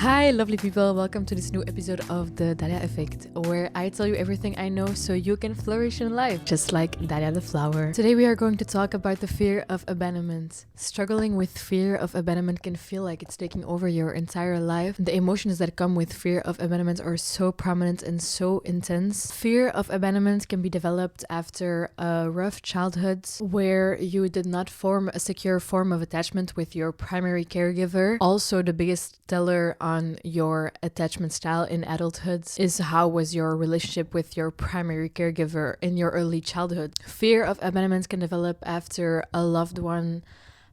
Hi, lovely people. Welcome to this new episode of the Daria Effect, where I tell you everything I know so you can flourish in life, just like Daria the flower. Today we are going to talk about the fear of abandonment. Struggling with fear of abandonment can feel like it's taking over your entire life. The emotions that come with fear of abandonment are so prominent and so intense. Fear of abandonment can be developed after a rough childhood where you did not form a secure form of attachment with your primary caregiver. Also, the biggest teller on your attachment style in adulthood is how was your relationship with your primary caregiver in your early childhood. Fear of abandonment can develop after a loved one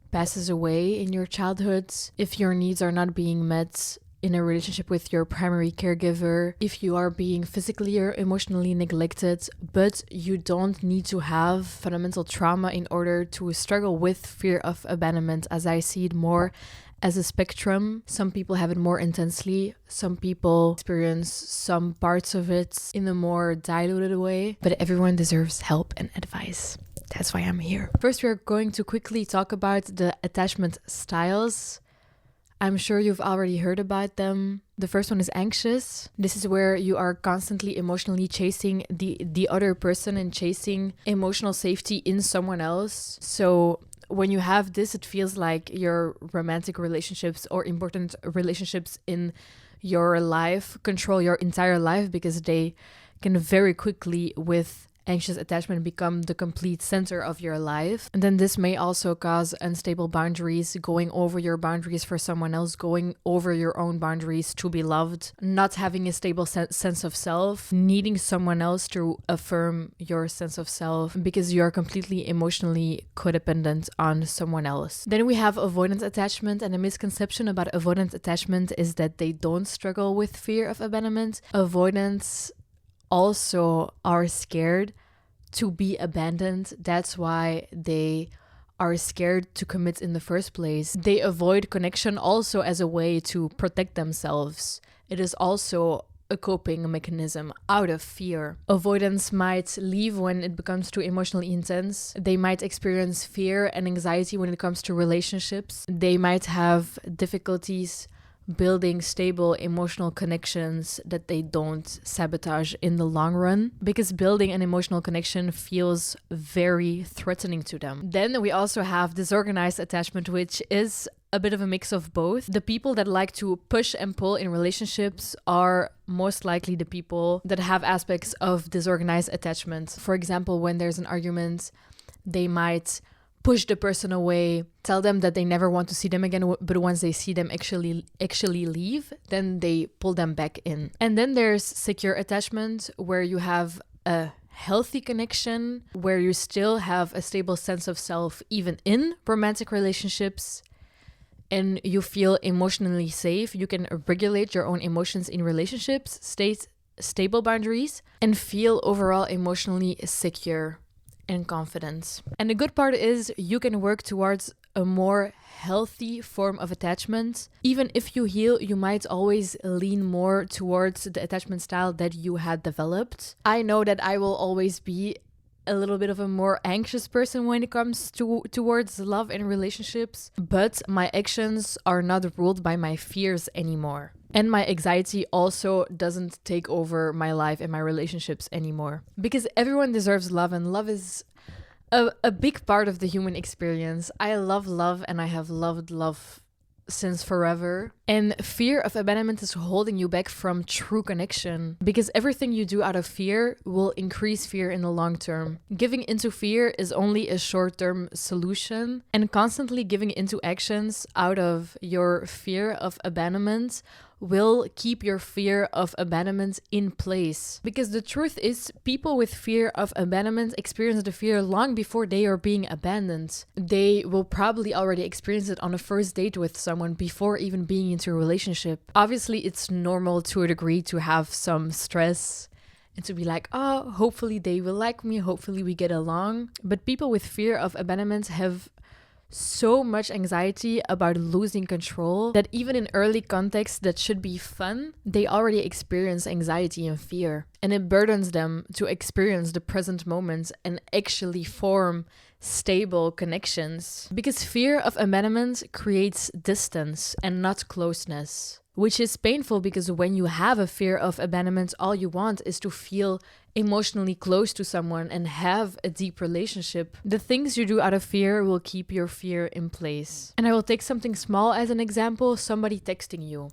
passes away in your childhood, if your needs are not being met in a relationship with your primary caregiver, if you are being physically or emotionally neglected, but you don't need to have fundamental trauma in order to struggle with fear of abandonment, as I see it more as a spectrum. Some people have it more intensely, some people experience some parts of it in a more diluted way, but everyone deserves help and advice. That's why I'm here. First, we're going to quickly talk about the attachment styles. I'm sure you've already heard about them. The first one is anxious. This is where you are constantly emotionally chasing the other person and chasing emotional safety in someone else. So when you have this, it feels like your romantic relationships or important relationships in your life control your entire life, because they can very quickly, with anxious attachment, become the complete center of your life. And then this may also cause unstable boundaries, going over your boundaries for someone else, going over your own boundaries to be loved, not having a stable sense of self, needing someone else to affirm your sense of self because you're completely emotionally codependent on someone else. Then we have avoidant attachment, and a misconception about avoidant attachment is that they don't struggle with fear of abandonment. Avoidants also are scared to be abandoned. That's why they are scared to commit in the first place. They avoid connection also as a way to protect themselves. It is also a coping mechanism out of fear. Avoidance might leave when it becomes too emotionally intense. They might experience fear and anxiety when it comes to relationships. They might have difficulties building stable emotional connections that they don't sabotage in the long run, because building an emotional connection feels very threatening to them. Then we also have disorganized attachment, which is a bit of a mix of both. The people that like to push and pull in relationships are most likely the people that have aspects of disorganized attachment. For example, when there's an argument, they might push the person away, tell them that they never want to see them again, but once they see them actually leave, then they pull them back in. And then there's secure attachment, where you have a healthy connection, where you still have a stable sense of self even in romantic relationships, and you feel emotionally safe. You can regulate your own emotions in relationships, state stable boundaries, and feel overall emotionally secure and confidence. And the good part is you can work towards a more healthy form of attachment. Even if you heal, you might always lean more towards the attachment style that you had developed. I know that I will always be a little bit of a more anxious person when it comes towards love and relationships, but my actions are not ruled by my fears anymore. And my anxiety also doesn't take over my life and my relationships anymore. Because everyone deserves love, and love is a big part of the human experience. I love love, and I have loved love since forever. And fear of abandonment is holding you back from true connection, because everything you do out of fear will increase fear in the long term. Giving into fear is only a short-term solution, and constantly giving into actions out of your fear of abandonment will keep your fear of abandonment in place. Because the truth is, people with fear of abandonment experience the fear long before they are being abandoned. They will probably already experience it on a first date with someone before even being into a relationship. Obviously, it's normal to a degree to have some stress and to be like, oh, hopefully they will like me, hopefully we get along. But people with fear of abandonment have so much anxiety about losing control that even in early contexts that should be fun, they already experience anxiety and fear. And it burdens them to experience the present moment and actually form stable connections. Because fear of abandonment creates distance and not closeness. which is painful because when you have a fear of abandonment, all you want is to feel emotionally close to someone and have a deep relationship. The things you do out of fear will keep your fear in place. And I will take something small as an example. Somebody texting you.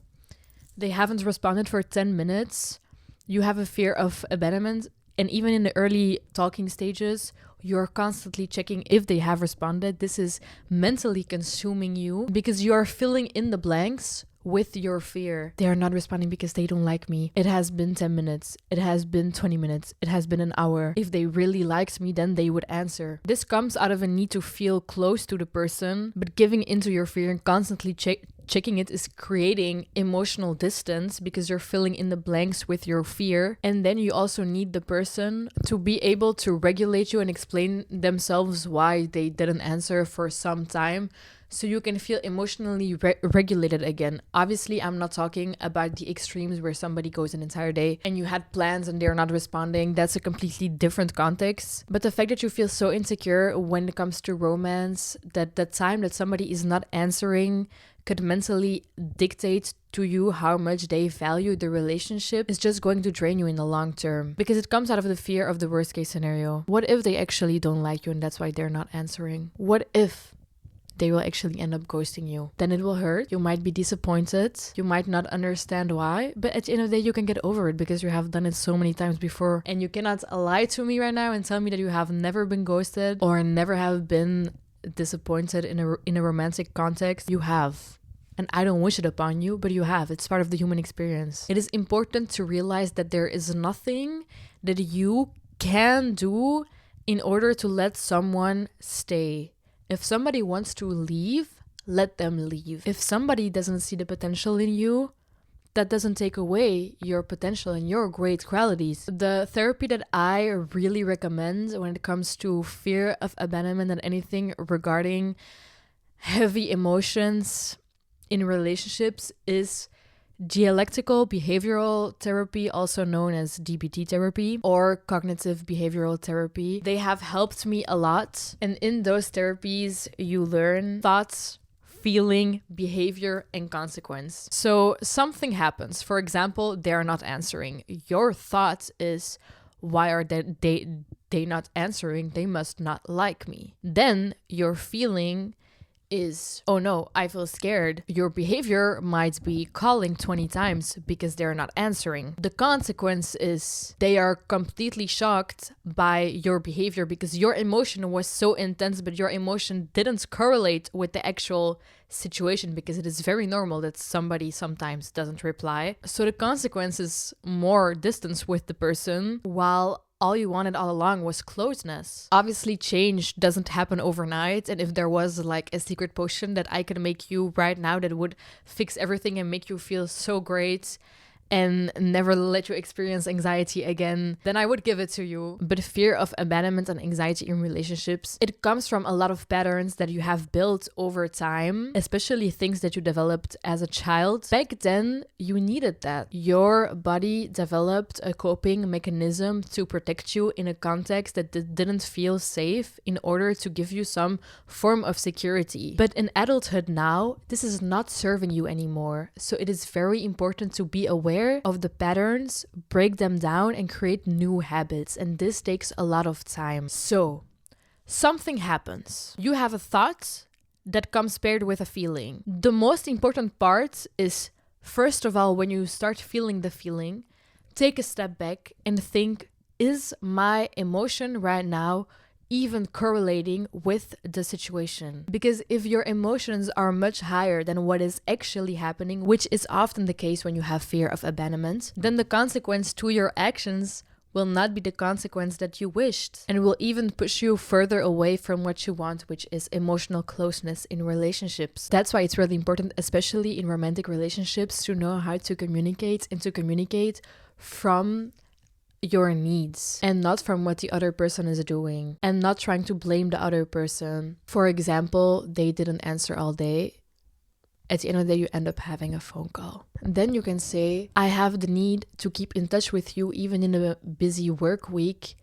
They haven't responded for 10 minutes. You have a fear of abandonment. And even in the early talking stages, you're constantly checking if they have responded. This is mentally consuming you because you are filling in the blanks with your fear. They are not responding because they don't like me. It has been 10 minutes. It has been 20 minutes. It has been an hour. If they really liked me, then they would answer. This comes out of a need to feel close to the person, but giving into your fear and constantly checking it is creating emotional distance because you're filling in the blanks with your fear. And then you also need the person to be able to regulate you and explain themselves why they didn't answer for some time, so you can feel emotionally regulated again. Obviously, I'm not talking about the extremes where somebody goes an entire day and you had plans and they're not responding. That's a completely different context. But the fact that you feel so insecure when it comes to romance, that the time that somebody is not answering could mentally dictate to you how much they value the relationship, is just going to drain you in the long term, because it comes out of the fear of the worst case scenario. What if they actually don't like you and that's why they're not answering? What if they will actually end up ghosting you? Then it will hurt. You might be disappointed. You might not understand why, but at the end of the day, you can get over it because you have done it so many times before. And you cannot lie to me right now and tell me that you have never been ghosted or never have been disappointed in a romantic context. You have. And I don't wish it upon you, but you have. It's part of the human experience. It is important to realize that there is nothing that you can do in order to let someone stay. If somebody wants to leave, let them leave. If somebody doesn't see the potential in you, that doesn't take away your potential and your great qualities. The therapy that I really recommend when it comes to fear of abandonment and anything regarding heavy emotions in relationships is dialectical behavioral therapy, also known as DBT therapy or cognitive behavioral therapy. They have helped me a lot. And in those therapies, you learn thoughts, feeling, behavior, and consequence. So something happens. For example, they're not answering. Your thought is, why are they not answering? They must not like me. Then your feeling is, oh no, I feel scared. Your behavior might be calling 20 times because they're not answering. The consequence is they are completely shocked by your behavior because your emotion was so intense, but your emotion didn't correlate with the actual situation, because it is very normal that somebody sometimes doesn't reply. So the consequence is more distance with the person, while all you wanted all along was closeness. Obviously, change doesn't happen overnight. And if there was like a secret potion that I could make you right now that would fix everything and make you feel so great and never let you experience anxiety again, then I would give it to you. But fear of abandonment and anxiety in relationships, it comes from a lot of patterns that you have built over time, especially things that you developed as a child. Back then, you needed that. Your body developed a coping mechanism to protect you in a context that didn't feel safe in order to give you some form of security. But in adulthood now, this is not serving you anymore. So it is very important to be aware of the patterns, break them down, and create new habits. And this takes a lot of time. So something happens. You have a thought that comes paired with a feeling. The most important part is, first of all, when you start feeling the feeling, take a step back and think, is my emotion right now even correlating with the situation? Because if your emotions are much higher than what is actually happening, which is often the case when you have fear of abandonment, then the consequence to your actions will not be the consequence that you wished, and will even push you further away from what you want, which is emotional closeness in relationships. That's why it's really important, especially in romantic relationships, to know how to communicate, and to communicate from your needs and not from what the other person is doing, and not trying to blame the other person. For example, they didn't answer all day. At the end of the day, you end up having a phone call. And then you can say, I have the need to keep in touch with you even in a busy work week.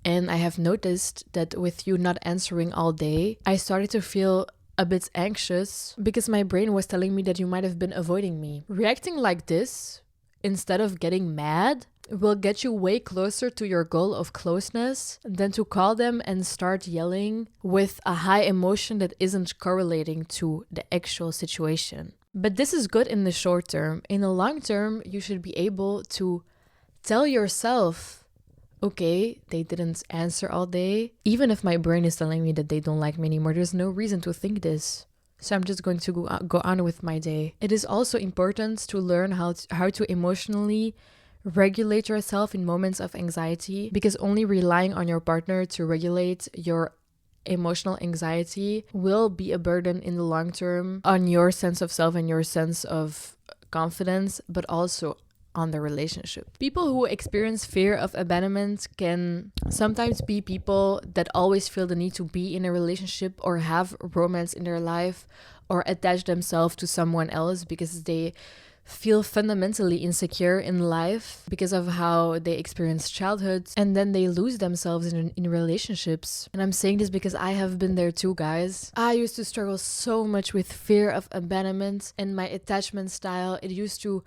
And I have noticed that with you not answering all day, I started to feel a bit anxious because my brain was telling me that you might have been avoiding me. Reacting like this, instead of getting mad, will get you way closer to your goal of closeness than to call them and start yelling with a high emotion that isn't correlating to the actual situation. But this is good in the short term. In the long term, you should be able to tell yourself, okay, they didn't answer all day. Even if my brain is telling me that they don't like me anymore, there's no reason to think this. So I'm just going to go on with my day. It is also important to learn how to emotionally regulate yourself in moments of anxiety, because only relying on your partner to regulate your emotional anxiety will be a burden in the long term on your sense of self and your sense of confidence, but also on the relationship. People who experience fear of abandonment can sometimes be people that always feel the need to be in a relationship or have romance in their life or attach themselves to someone else because they feel fundamentally insecure in life because of how they experience childhood, and then they lose themselves in relationships. And I'm saying this because I have been there too, guys. I used to struggle so much with fear of abandonment, and my attachment style, it used to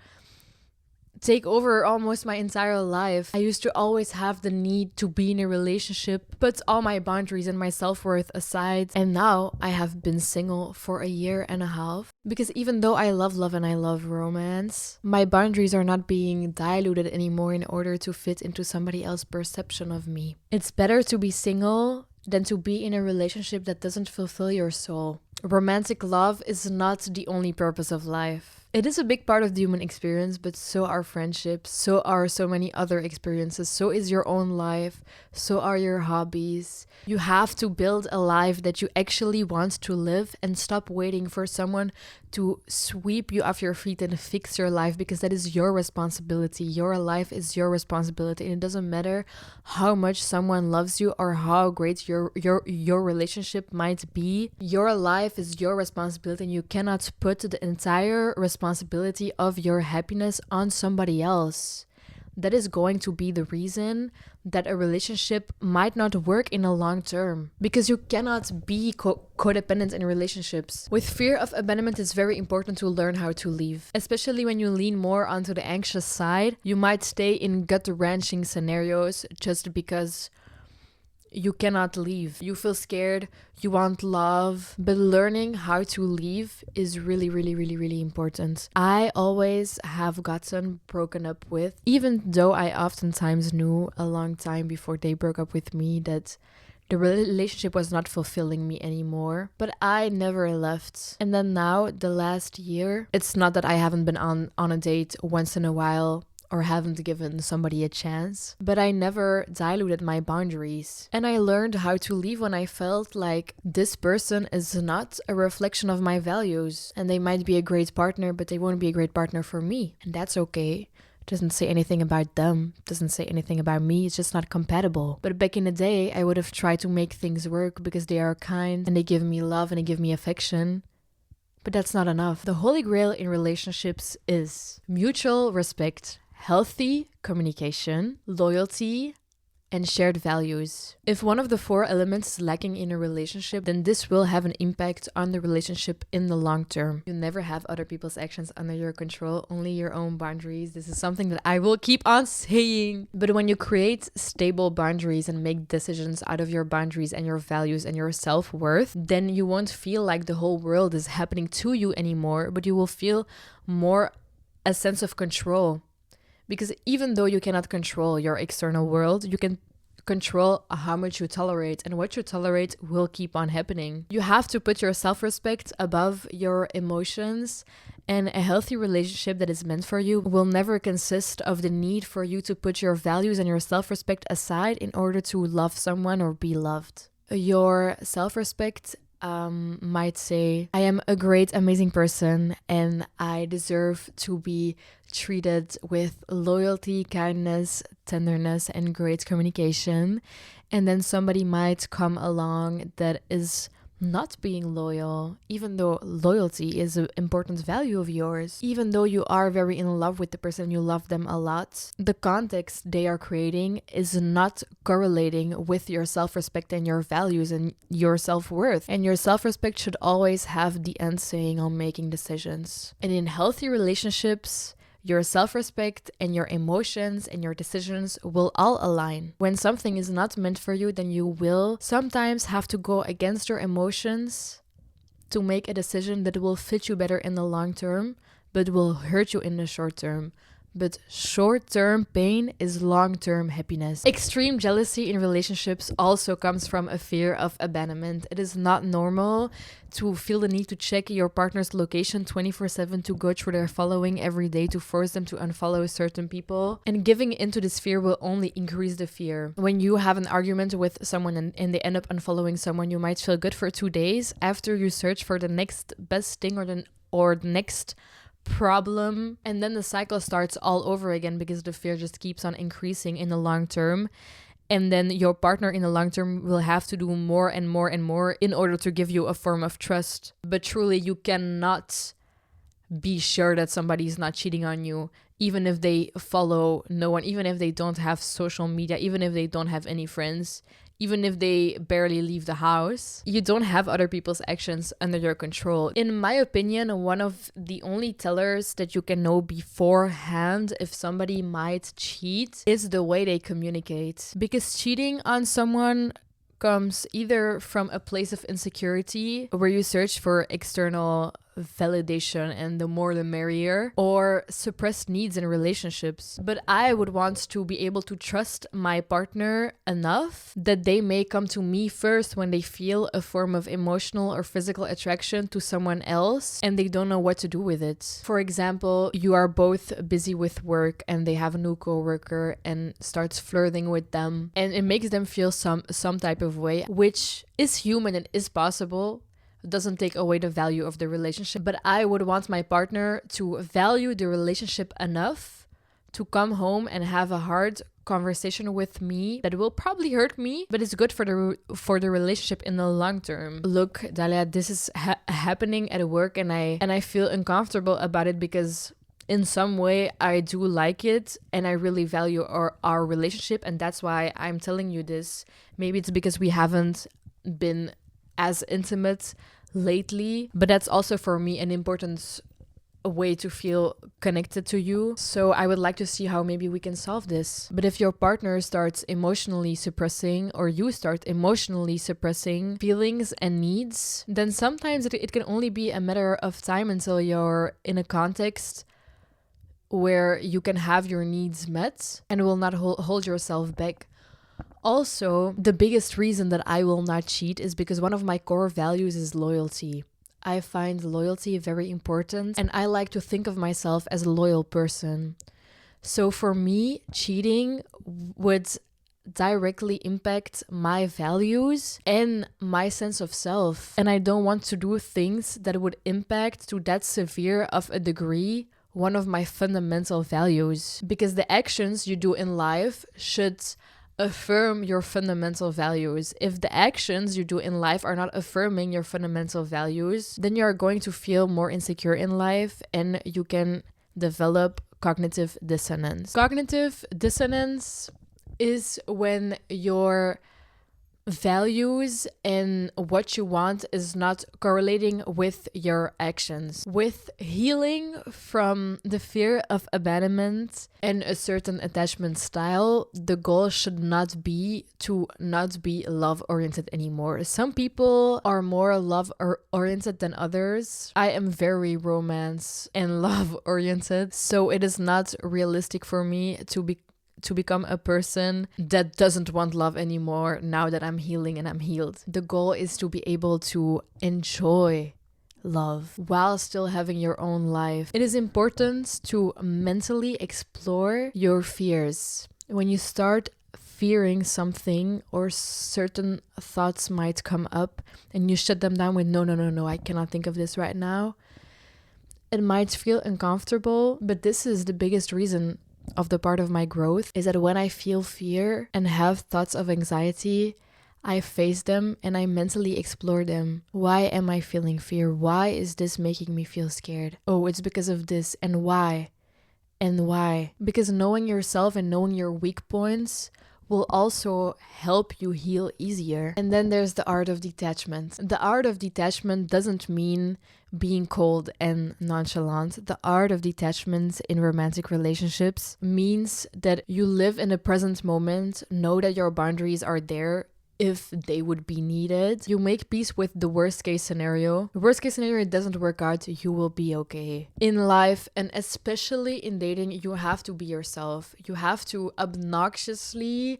take over almost my entire life. I used to always have the need to be in a relationship, put all my boundaries and my self-worth aside. And now I have been single for a year and a half because even though I love love and I love romance, my boundaries are not being diluted anymore in order to fit into somebody else's perception of me. It's better to be single than to be in a relationship that doesn't fulfill your soul. Romantic love is not the only purpose of life. It is a big part of the human experience, but so are friendships, so are so many other experiences, so is your own life, so are your hobbies. You have to build a life that you actually want to live and stop waiting for someone to sweep you off your feet and fix your life, because that is your responsibility. Your life is your responsibility, and it doesn't matter how much someone loves you or how great your relationship might be. Your life is your responsibility, and you cannot put the entire responsibility of your happiness on somebody else. That is going to be the reason that a relationship might not work in the long term, because you cannot be codependent in relationships. With fear of abandonment, it's very important to learn how to leave. Especially when you lean more onto the anxious side, you might stay in gut-wrenching scenarios just because you cannot leave. You feel scared, you want love, but learning how to leave is really, really, really, really important. I always have gotten broken up with, even though I oftentimes knew a long time before they broke up with me that the relationship was not fulfilling me anymore, but I never left. And then now, the last year, it's not that I haven't been on a date once in a while or haven't given somebody a chance, but I never diluted my boundaries. And I learned how to leave when I felt like this person is not a reflection of my values, and they might be a great partner, but they won't be a great partner for me. And that's okay. It doesn't say anything about them, doesn't say anything about me, it's just not compatible. But back in the day, I would have tried to make things work because they are kind and they give me love and they give me affection. But that's not enough. The holy grail in relationships is mutual respect, healthy communication, loyalty, and shared values. If one of the 4 elements is lacking in a relationship, then this will have an impact on the relationship in the long term. You never have other people's actions under your control, only your own boundaries. This is something that I will keep on saying. But when you create stable boundaries and make decisions out of your boundaries and your values and your self-worth, then you won't feel like the whole world is happening to you anymore, but you will feel more a sense of control. Because even though you cannot control your external world, you can control how much you tolerate, and what you tolerate will keep on happening. You have to put your self-respect above your emotions, and a healthy relationship that is meant for you will never consist of the need for you to put your values and your self-respect aside in order to love someone or be loved. Your self-respect might say, I am a great, amazing person and I deserve to be treated with loyalty, kindness, tenderness, and great communication. And then somebody might come along that is not being loyal, even though loyalty is an important value of yours, even though you are very in love with the person, you love them a lot, the context they are creating is not correlating with your self-respect and your values and your self-worth. And your self-respect should always have the end saying on making decisions. And in healthy relationships, your self-respect and your emotions and your decisions will all align. When something is not meant for you, then you will sometimes have to go against your emotions to make a decision that will fit you better in the long term, but will hurt you in the short term. But short-term pain is long-term happiness. Extreme jealousy in relationships also comes from a fear of abandonment. It is not normal to feel the need to check your partner's location 24/7, to go through their following every day, to force them to unfollow certain people. And giving into this fear will only increase the fear. When you have an argument with someone and they end up unfollowing someone, you might feel good for 2 days. After you search for the next best thing or the next problem, and then the cycle starts all over again because the fear just keeps on increasing in the long term. And then your partner in the long term will have to do more and more and more in order to give you a form of trust. But truly, you cannot be sure that somebody is not cheating on you, even if they follow no one, even if they don't have social media, even if they don't have any friends, even if they barely leave the house. You don't have other people's actions under your control. In my opinion, one of the only tellers that you can know beforehand if somebody might cheat is the way they communicate. Because cheating on someone comes either from a place of insecurity where you search for external validation and the more the merrier, or suppressed needs in relationships. But I would want to be able to trust my partner enough that they may come to me first when they feel a form of emotional or physical attraction to someone else and they don't know what to do with it. For example, you are both busy with work and they have a new coworker and starts flirting with them, and it makes them feel some type of way, which is human and is possible. Doesn't take away the value of the relationship, but I would want my partner to value the relationship enough to come home and have a hard conversation with me that will probably hurt me, but it's good for the relationship in the long term. Look, Dalia, this is happening at work, and I feel uncomfortable about it because in some way I do like it and I really value our relationship, and that's why I'm telling you this. Maybe it's because we haven't been as intimate lately, but that's also for me an important way to feel connected to you. So I would like to see how maybe we can solve this. But if your partner starts emotionally suppressing, or you start emotionally suppressing feelings and needs, then sometimes it can only be a matter of time until you're in a context where you can have your needs met and will not hold yourself back. Also, the biggest reason that I will not cheat is because one of my core values is loyalty. I find loyalty very important, and I like to think of myself as a loyal person. So for me, cheating would directly impact my values and my sense of self. And I don't want to do things that would impact to that severe of a degree one of my fundamental values. Because the actions you do in life should affirm your fundamental values. If the actions you do in life are not affirming your fundamental values, then you're going to feel more insecure in life and you can develop cognitive dissonance. Cognitive dissonance is when your values and what you want is not correlating with your actions. With healing from the fear of abandonment and a certain attachment style, the goal should not be to not be love-oriented anymore. Some people are more love-oriented than others. I am very romance and love-oriented, so it is not realistic for me to become a person that doesn't want love anymore now that I'm healing and I'm healed. The goal is to be able to enjoy love while still having your own life. It is important to mentally explore your fears. When you start fearing something or certain thoughts might come up and you shut them down with no, I cannot think of this right now, it might feel uncomfortable, but this is the biggest reason of the part of my growth, is that when I feel fear and have thoughts of anxiety, I face them and I mentally explore them. Why am I feeling fear? Why is this making me feel scared? Oh, it's because of this. And why? And why? Because knowing yourself and knowing your weak points will also help you heal easier. And then there's the art of detachment. The art of detachment doesn't mean being cold and nonchalant. The art of detachment in romantic relationships means that you live in the present moment, know that your boundaries are there if they would be needed. You make peace with the worst case scenario. The worst case scenario, it doesn't work out, you will be okay. In life, and especially in dating, you have to be yourself. You have to obnoxiously,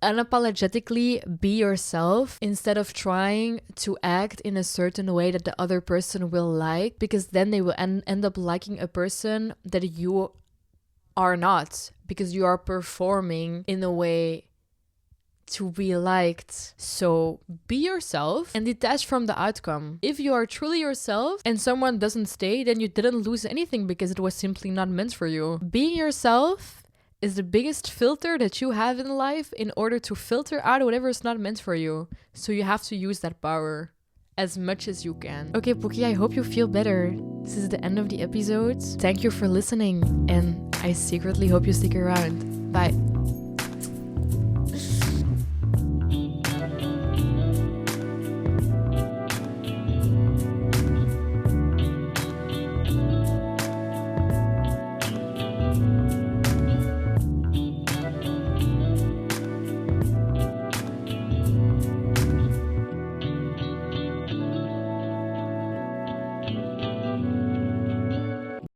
unapologetically be yourself instead of trying to act in a certain way that the other person will like, because then they will end up liking a person that you are not, because you are performing in a way to be liked. So be yourself and detach from the outcome. If you are truly yourself and someone doesn't stay, then you didn't lose anything because it was simply not meant for you. Being yourself is the biggest filter that you have in life in order to filter out whatever is not meant for you. So you have to use that power as much as you can. Okay, Pookie, I hope you feel better. This is the end of the episode. Thank you for listening, and I secretly hope you stick around. Bye.